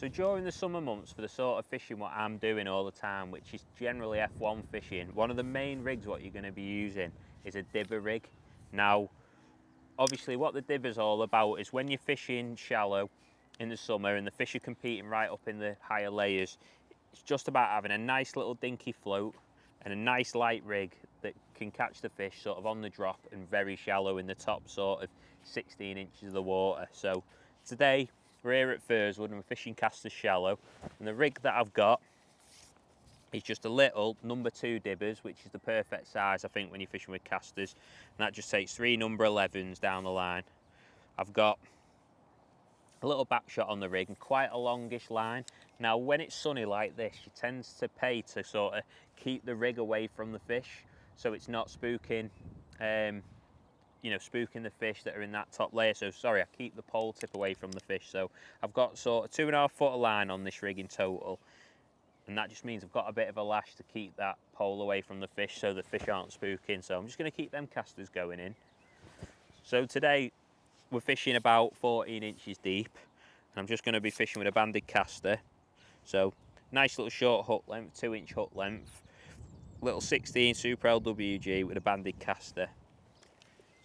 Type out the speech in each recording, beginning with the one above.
So during the summer months, for the sort of fishing what I'm doing all the time, which is generally F1 fishing, one of the main rigs what you're going to be using is a dibber rig. Now, obviously what the dibber's all about is when you're fishing shallow in the summer and the fish are competing right up in the higher layers, it's just about having a nice little dinky float and a nice light rig that can catch the fish sort of on the drop and very shallow in the top sort of 16 inches of the water. So today we're here at Firswood and we're fishing casters shallow, and the rig that I've got is just a little number 2 dibbers, which is the perfect size I think when you're fishing with casters, and that just takes 3 number 11s down the line. I've got a little back shot on the rig and quite a longish line. Now when it's sunny like this, you tend to pay to sort of keep the rig away from the fish so it's not spooking you know, spooking the fish that are in that top layer. So sorry, I keep the pole tip away from the fish. So I've got sort of 2.5 foot of line on this rig in total, and that just means I've got a bit of a lash to keep that pole away from the fish so the fish aren't spooking. So I'm just going to keep them casters going in. So today we're fishing about 14 inches deep, and I'm just going to be fishing with a banded caster. So nice little short hook length, 2-inch hook length, little 16 Super LWG with a banded caster.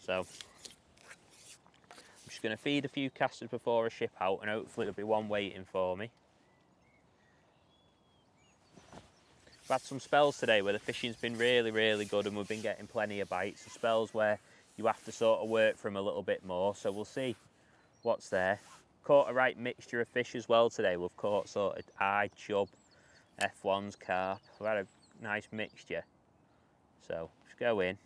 So I'm just going to feed a few casters before I ship out, and hopefully there'll be one waiting for me. I've had some spells today where the fishing's been really good and we've been getting plenty of bites, and spells where you have to sort of work for them a little bit more, so we'll see what's there. Caught a right mixture of fish as well today. We've caught sort of eye, chub, F1s, carp. We've had a nice mixture. So just go in,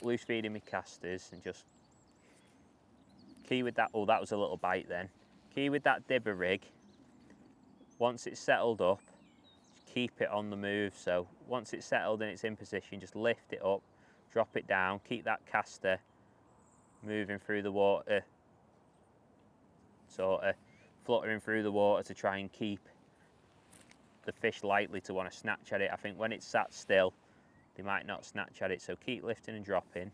loose feeding me casters, and just key with that. Oh, that was a little bite then. Key with that dibber rig. Once it's settled up, just keep it on the move. So once it's settled and it's in position, just lift it up, drop it down, keep that caster moving through the water, sort of fluttering through the water to try and keep the fish likely to want to snatch at it. I think when it's sat still, they might not snatch at it, so keep lifting and dropping.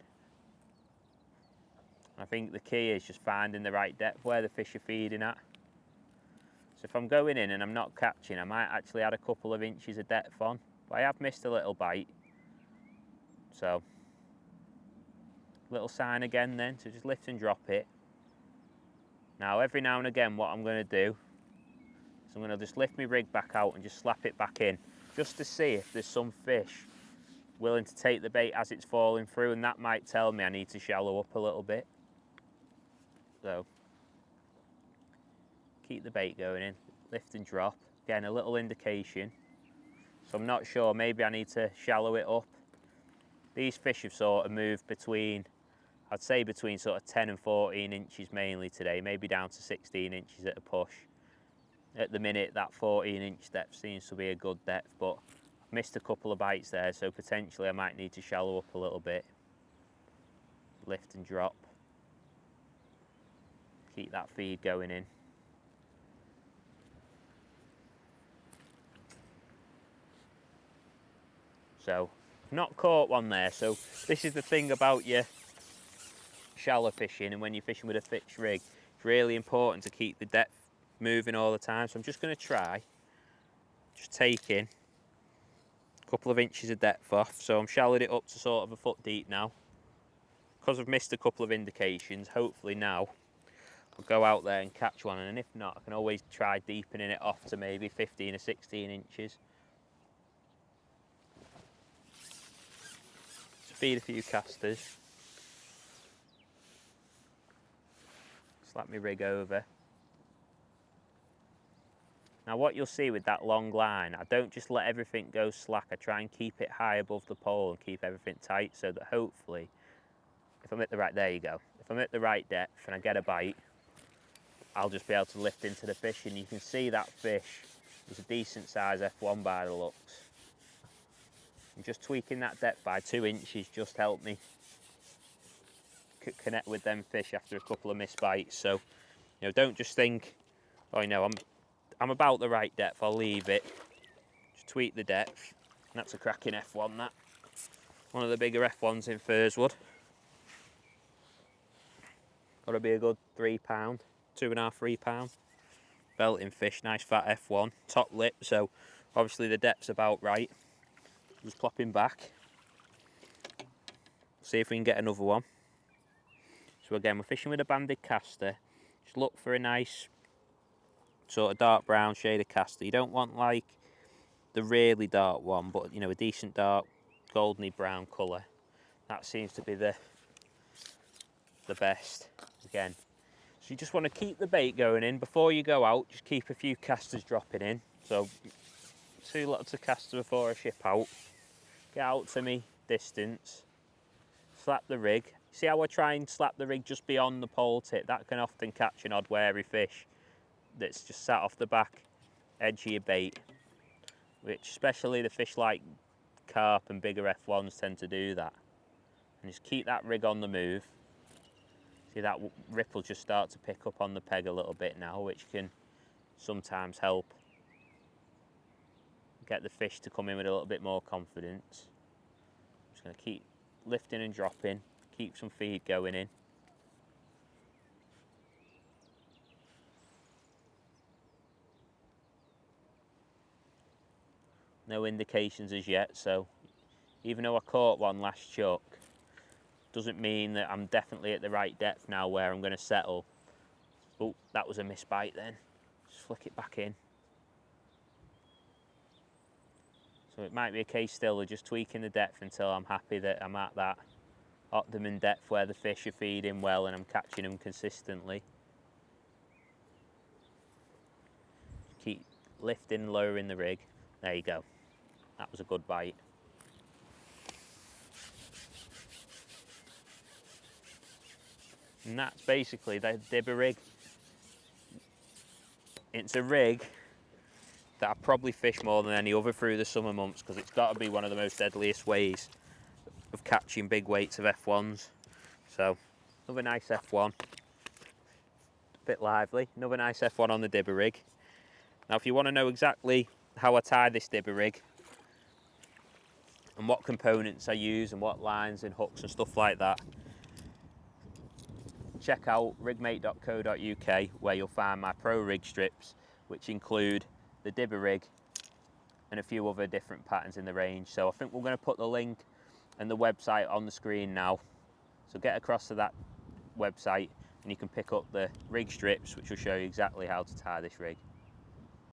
I think the key is just finding the right depth where the fish are feeding at. So if I'm going in and I'm not catching, I might actually add a couple of inches of depth on, but I have missed a little bite. So little sign again then, so just lift and drop it. Now every now and again what I'm going to do is I'm going to just lift my rig back out and just slap it back in, just to see if there's some fish willing to take the bait as it's falling through, and that might tell me I need to shallow up a little bit. So keep the bait going in, lift and drop. Again, a little indication. So I'm not sure, maybe I need to shallow it up. These fish have sort of moved between, I'd say between sort of 10 and 14 inches mainly today, maybe down to 16 inches at a push. At the minute, that 14-inch depth seems to be a good depth, but I've missed a couple of bites there, so potentially I might need to shallow up a little bit. Lift and drop. Keep that feed going in. So, I've not caught one there, so this is the thing about your shallow fishing, and when you're fishing with a fixed rig, it's really important to keep the depth moving all the time. So I'm just going to try just taking a couple of inches of depth off. So I'm shallowed it up to sort of a foot deep now. Because I've missed a couple of indications, hopefully now I'll go out there and catch one, and if not, I can always try deepening it off to maybe 15 or 16 inches. Just feed a few casters. Slap my rig over. Now what you'll see with that long line, I don't just let everything go slack, I try and keep it high above the pole and keep everything tight, so that hopefully, if I'm at the right, there you go, if I'm at the right depth and I get a bite, I'll just be able to lift into the fish, and you can see that fish is a decent size F1 by the looks. And just tweaking that depth by 2 inches just helped me connect with them fish after a couple of missed bites. So, you know, don't just think, oh, you know, I'm about the right depth, I'll leave it. Just tweak the depth. And that's a cracking F1, that. One of the bigger F1s in Firswood. Got to be a good £3, 2.5, £3. belting fish, nice fat F1, top lip, so obviously the depth's about right. Just plop him back. See if we can get another one. So again, we're fishing with a banded caster. Just look for a nice sort of dark brown shade of caster. You don't want like the really dark one, but you know, a decent dark goldeny brown colour. That seems to be the best. Again, so you just want to keep the bait going in before you go out. Just keep a few casters dropping in. So 2 lots of caster before I ship out. Get out to me distance. Slap the rig. See how I try and slap the rig just beyond the pole tip? That can often catch an odd wary fish that's just sat off the back edge of your bait, which especially the fish like carp and bigger F1s tend to do that. And just keep that rig on the move. See that ripple just start to pick up on the peg a little bit now, which can sometimes help get the fish to come in with a little bit more confidence. I'm just going to keep lifting and dropping, keep some feed going in. No indications as yet, so even though I caught one last chuck, doesn't mean that I'm definitely at the right depth now where I'm going to settle. Oh, that was a missed bite then. Just flick it back in. So it might be a case still of just tweaking the depth until I'm happy that I'm at that optimum depth where the fish are feeding well and I'm catching them consistently. Keep lifting and lowering the rig. There you go. That was a good bite. And that's basically the dibber rig. It's a rig that I probably fish more than any other through the summer months because it's got to be one of the most deadliest ways of catching big weights of F1s. So, another nice F1. A bit lively. Another nice F1 on the dibber rig. Now, if you want to know exactly how I tie this dibber rig and what components I use and what lines and hooks and stuff like that, check out rigmate.co.uk where you'll find my pro rig strips, which include the dibber rig and a few other different patterns in the range. So I think we're going to put the link and the website on the screen now. So get across to that website and you can pick up the rig strips, which will show you exactly how to tie this rig.